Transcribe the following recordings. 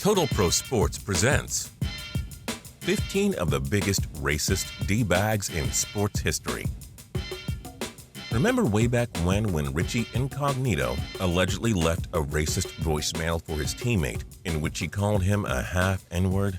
Total Pro Sports presents 15 of the biggest racist D-bags in sports history. Remember way back when Richie Incognito allegedly left a racist voicemail for his teammate in which he called him a half N-word?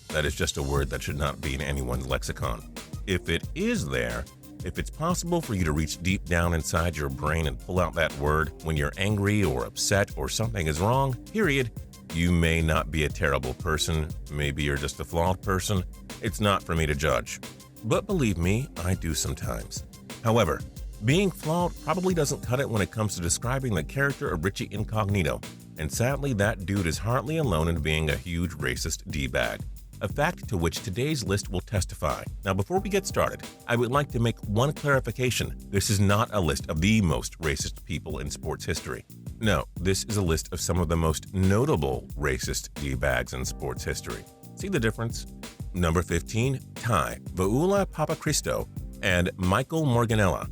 That is just a word that should not be in anyone's lexicon. If it is there, if it's possible for you to reach deep down inside your brain and pull out that word when you're angry or upset or something is wrong, period, you may not be a terrible person. Maybe you're just a flawed person. It's not for me to judge. But believe me, I do sometimes. However, being flawed probably doesn't cut it when it comes to describing the character of Richie Incognito. And sadly, that dude is hardly alone in being a huge racist D-bag. A fact to which today's list will testify. Now, before we get started, I would like to make one clarification. This is not a list of the most racist people in sports history. No, this is a list of some of the most notable racist D-bags in sports history. See the difference? Number 15, VOULA PAPACHRISTOU and MICHEL Morganella.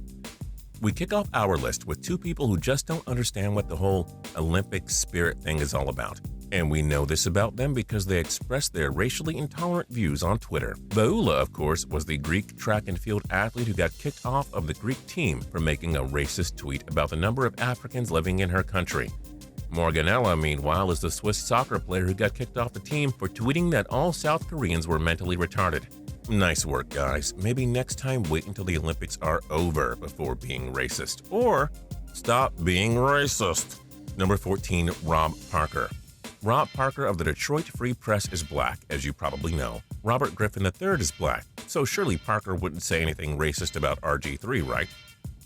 We kick off our list with two people who just don't understand what the whole Olympic spirit thing is all about. And we know this about them because they express their racially intolerant views on Twitter. VOULA, of course, was the Greek track and field athlete who got kicked off of the Greek team for making a racist tweet about the number of Africans living in her country. Morganella, meanwhile, is the Swiss soccer player who got kicked off the team for tweeting that all South Koreans were mentally retarded. Nice work, guys. Maybe next time wait until the Olympics are over before being racist. Or stop being racist. Number 14, Rob Parker. Rob Parker of the Detroit Free Press is black, as you probably know. Robert Griffin III is black, so surely Parker wouldn't say anything racist about RG3, right?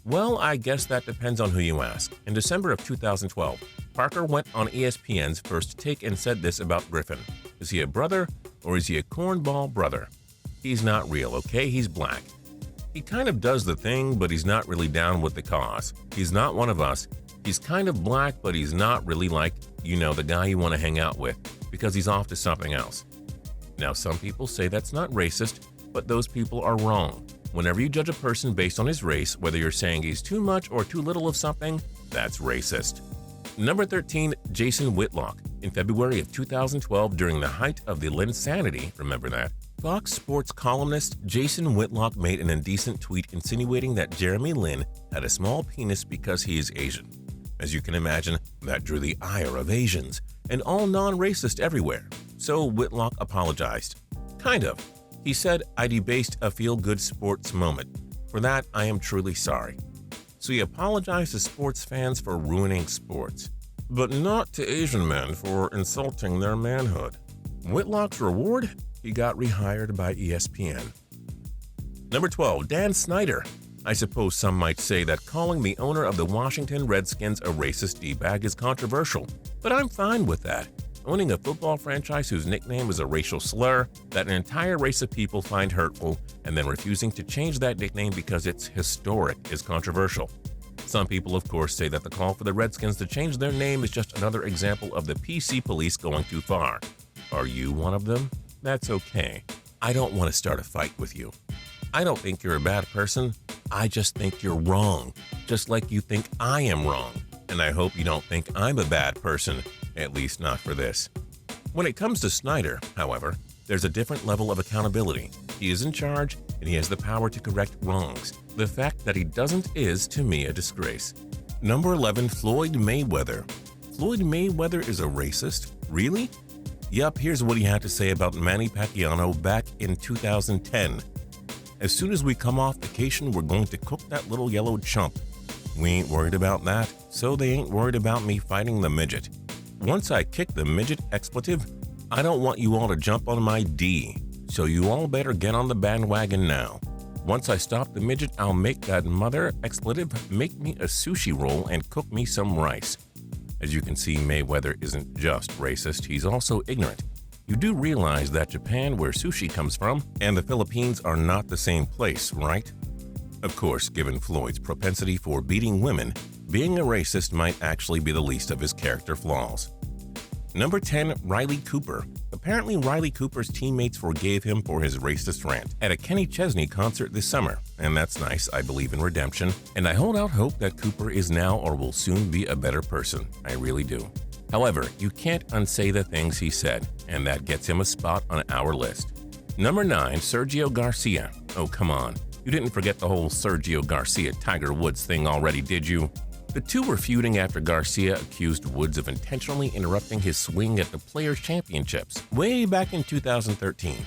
Well, I guess that depends on who you ask. In December of 2012, Parker went on ESPN's First Take and said this about Griffin. Is he a brother or is he a cornball brother? He's not real, okay? He's black. He kind of does the thing, but he's not really down with the cause. He's not one of us. He's kind of black, but he's not really like, the guy you want to hang out with, because he's off to something else. Now, some people say that's not racist, but those people are wrong. Whenever you judge a person based on his race, whether you're saying he's too much or too little of something, that's racist. Number 13, Jason Whitlock. In February of 2012, during the height of the Linsanity, remember that, Fox Sports columnist Jason Whitlock made an indecent tweet insinuating that Jeremy Lin had a small penis because he is Asian. As you can imagine, that drew the ire of Asians and all non-racist everywhere. So Whitlock apologized. Kind of. He said, "I debased a feel-good sports moment. For that, I am truly sorry." So he apologized to sports fans for ruining sports, but not to Asian men for insulting their manhood. Whitlock's reward? He got rehired by ESPN. Number 12, Dan Snyder. I suppose some might say that calling the owner of the Washington Redskins a racist D-bag is controversial, but I'm fine with that. Owning a football franchise whose nickname is a racial slur that an entire race of people find hurtful and then refusing to change that nickname because it's historic is controversial. Some people, of course, say that the call for the Redskins to change their name is just another example of the PC police going too far. Are you one of them? That's okay. I don't want to start a fight with you. I don't think you're a bad person. I just think you're wrong, just like you think I am wrong. And I hope you don't think I'm a bad person, at least not for this. When it comes to Snyder, however, there's a different level of accountability. He is in charge, and he has the power to correct wrongs. The fact that he doesn't is, to me, a disgrace. Number 11, Floyd Mayweather. Floyd Mayweather is a racist? Really? Yup, here's what he had to say about Manny Pacquiao back in 2010. "As soon as we come off vacation, we're going to cook that little yellow chump. We ain't worried about that, so they ain't worried about me fighting the midget. Once I kick the midget expletive, I don't want you all to jump on my D, so you all better get on the bandwagon now. Once I stop the midget, I'll make that mother expletive make me a sushi roll and cook me some rice." As you can see, Mayweather isn't just racist, he's also ignorant. You do realize that Japan, where sushi comes from, and the Philippines are not the same place, right? Of course, given Floyd's propensity for beating women, being a racist might actually be the least of his character flaws. Number 10, Riley Cooper. Apparently, Riley Cooper's teammates forgave him for his racist rant at a Kenny Chesney concert this summer, and that's nice. I believe in redemption, and I hold out hope that Cooper is now or will soon be a better person. I really do. However, you can't unsay the things he said, and that gets him a spot on our list. Number 9, Sergio Garcia. Oh, come on. You didn't forget the whole Sergio Garcia-Tiger Woods thing already, did you? The two were feuding after Garcia accused Woods of intentionally interrupting his swing at the Players' Championships way back in 2013.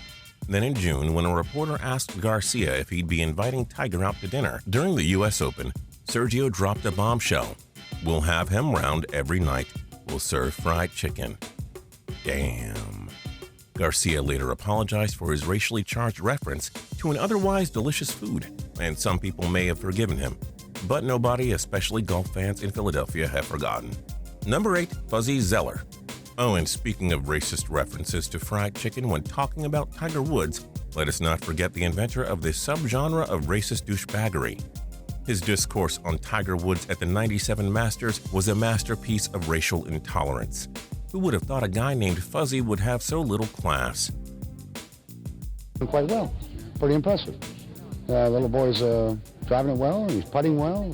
Then in June, when a reporter asked Garcia if he'd be inviting Tiger out to dinner during the U.S. Open, Sergio dropped a bombshell. "We'll have him round every night. We'll serve fried chicken." Damn. Garcia later apologized for his racially charged reference to an otherwise delicious food, and some people may have forgiven him, but nobody, especially golf fans in Philadelphia, have forgotten. Number 8, Fuzzy Zoeller. Oh, and speaking of racist references to fried chicken when talking about Tiger Woods, let us not forget the inventor of this subgenre of racist douchebaggery. His discourse on Tiger Woods at the '97 Masters was a masterpiece of racial intolerance. Who would have thought a guy named Fuzzy would have so little class? Quite well. Pretty impressive. Little boy's driving it well, he's putting well,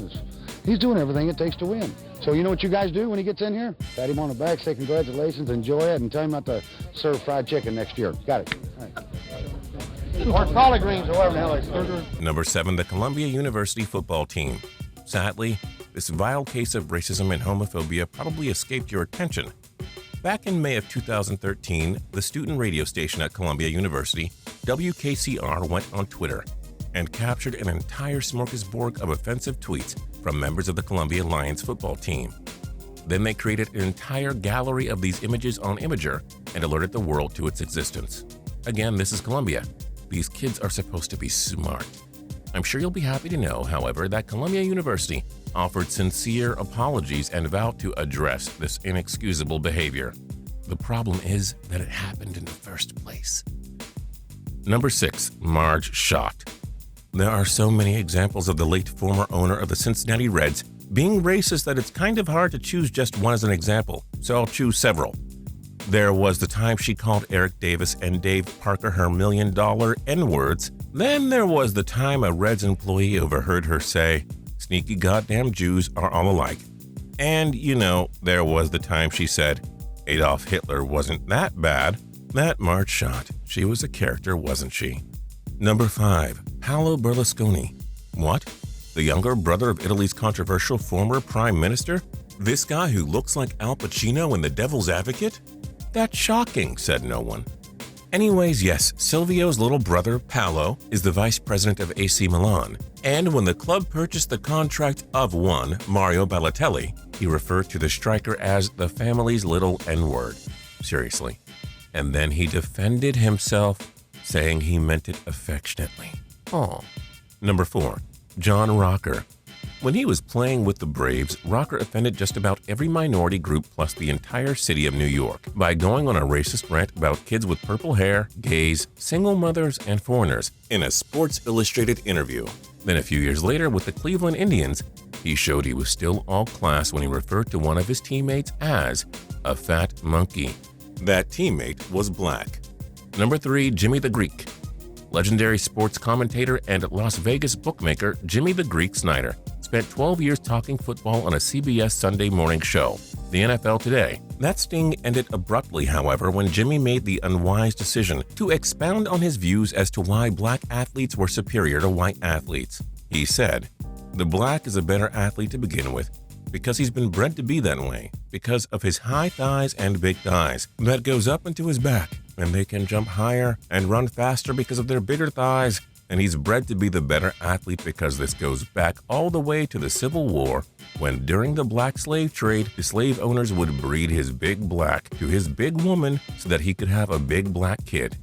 he's doing everything it takes to win. So you know what you guys do when he gets in here? Pat him on the back, say congratulations, enjoy it, and tell him not to serve fried chicken next year. Got it. All right. Or collard greens, or whatever the hell they serve. Number 7, the Columbia University football team. Sadly, this vile case of racism and homophobia probably escaped your attention. Back in May of 2013, the student radio station at Columbia University, WKCR, went on Twitter and captured an entire smorgasbord of offensive tweets from members of the Columbia Lions football team. Then they created an entire gallery of these images on Imager and alerted the world to its existence. Again, this is Columbia. These kids are supposed to be smart. I'm sure you'll be happy to know, however, that Columbia University offered sincere apologies and vowed to address this inexcusable behavior. The problem is that it happened in the first place. Number 6, Marge SCHOTT. There are so many examples of the late former owner of the Cincinnati Reds being racist that it's kind of hard to choose just one as an example, so I'll choose several. There was the time she called Eric Davis and Dave Parker her $1 million N-words. Then there was the time a Reds employee overheard her say, "Sneaky goddamn Jews are all alike." And, there was the time she said, Adolf Hitler wasn't that bad. That Marge SCHOTT. She was a character, wasn't she? Number 5, Paolo Berlusconi. What? The younger brother of Italy's controversial former prime minister? This guy who looks like Al Pacino in The Devil's Advocate? That's shocking, said no one. Anyways, yes, Silvio's little brother, Paolo, is the vice president of AC Milan. And when the club purchased the contract of one, Mario Balotelli, he referred to the striker as the family's little N-word. Seriously. And then he defended himself, saying he meant it affectionately. Oh. Number 4, John Rocker. When he was playing with the Braves, Rocker offended just about every minority group plus the entire city of New York by going on a racist rant about kids with purple hair, gays, single mothers, and foreigners in a Sports Illustrated interview. Then a few years later with the Cleveland Indians, he showed he was still all class when he referred to one of his teammates as a fat monkey. That teammate was black. Number 3, Jimmy the Greek. Legendary sports commentator and Las Vegas bookmaker Jimmy the Greek Snyder spent 12 years talking football on a CBS Sunday morning show, The NFL Today. That sting ended abruptly, however, when Jimmy made the unwise decision to expound on his views as to why black athletes were superior to white athletes. He said, "The black is a better athlete to begin with because he's been bred to be that way, because of his high thighs and big thighs that goes up into his back, and they can jump higher and run faster because of their bigger thighs. And he's bred to be the better athlete because this goes back all the way to the Civil War, when during the black slave trade, the slave owners would breed his big black to his big woman so that he could have a big black kid."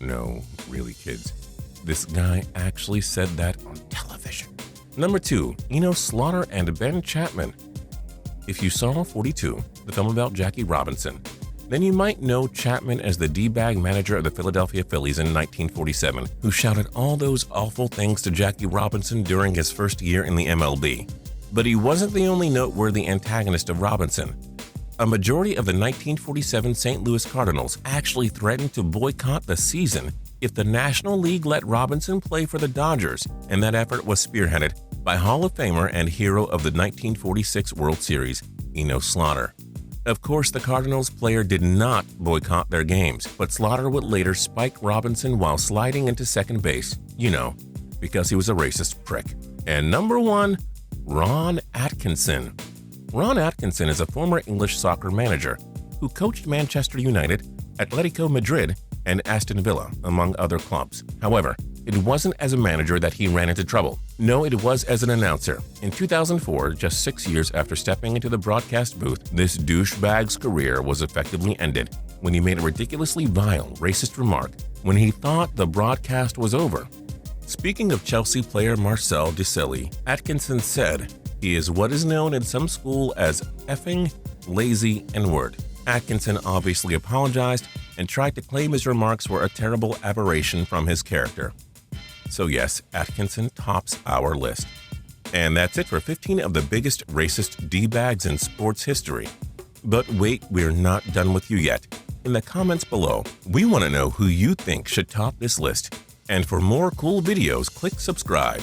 No, really, kids. This guy actually said that on television. Number 2, Enos Slaughter and Ben Chapman. If you saw 42, the film about Jackie Robinson, then you might know Chapman as the D-bag manager of the Philadelphia Phillies in 1947, who shouted all those awful things to Jackie Robinson during his first year in the MLB. But he wasn't the only noteworthy antagonist of Robinson. A majority of the 1947 St. Louis Cardinals actually threatened to boycott the season if the National League let Robinson play for the Dodgers, and that effort was spearheaded by Hall of Famer and hero of the 1946 World Series, Enos Slaughter. Of course, the Cardinals player did not boycott their games, but Slaughter would later spike Robinson while sliding into second base, because he was a racist prick. And number 1, Ron Atkinson. Ron Atkinson is a former English soccer manager who coached Manchester United, Atletico Madrid, and Aston Villa, among other clubs. However, it wasn't as a manager that he ran into trouble. No, it was as an announcer. In 2004, just 6 years after stepping into the broadcast booth, this douchebag's career was effectively ended when he made a ridiculously vile, racist remark when he thought the broadcast was over. Speaking of Chelsea player Marcel Desailly, Atkinson said he is what is known in some school as effing, lazy, N-word. Atkinson obviously apologized and tried to claim his remarks were a terrible aberration from his character. So yes, Atkinson tops our list. And that's it for 15 of the biggest racist D-bags in sports history. But wait, we're not done with you yet. In the comments below, we want to know who you think should top this list. And for more cool videos, click subscribe.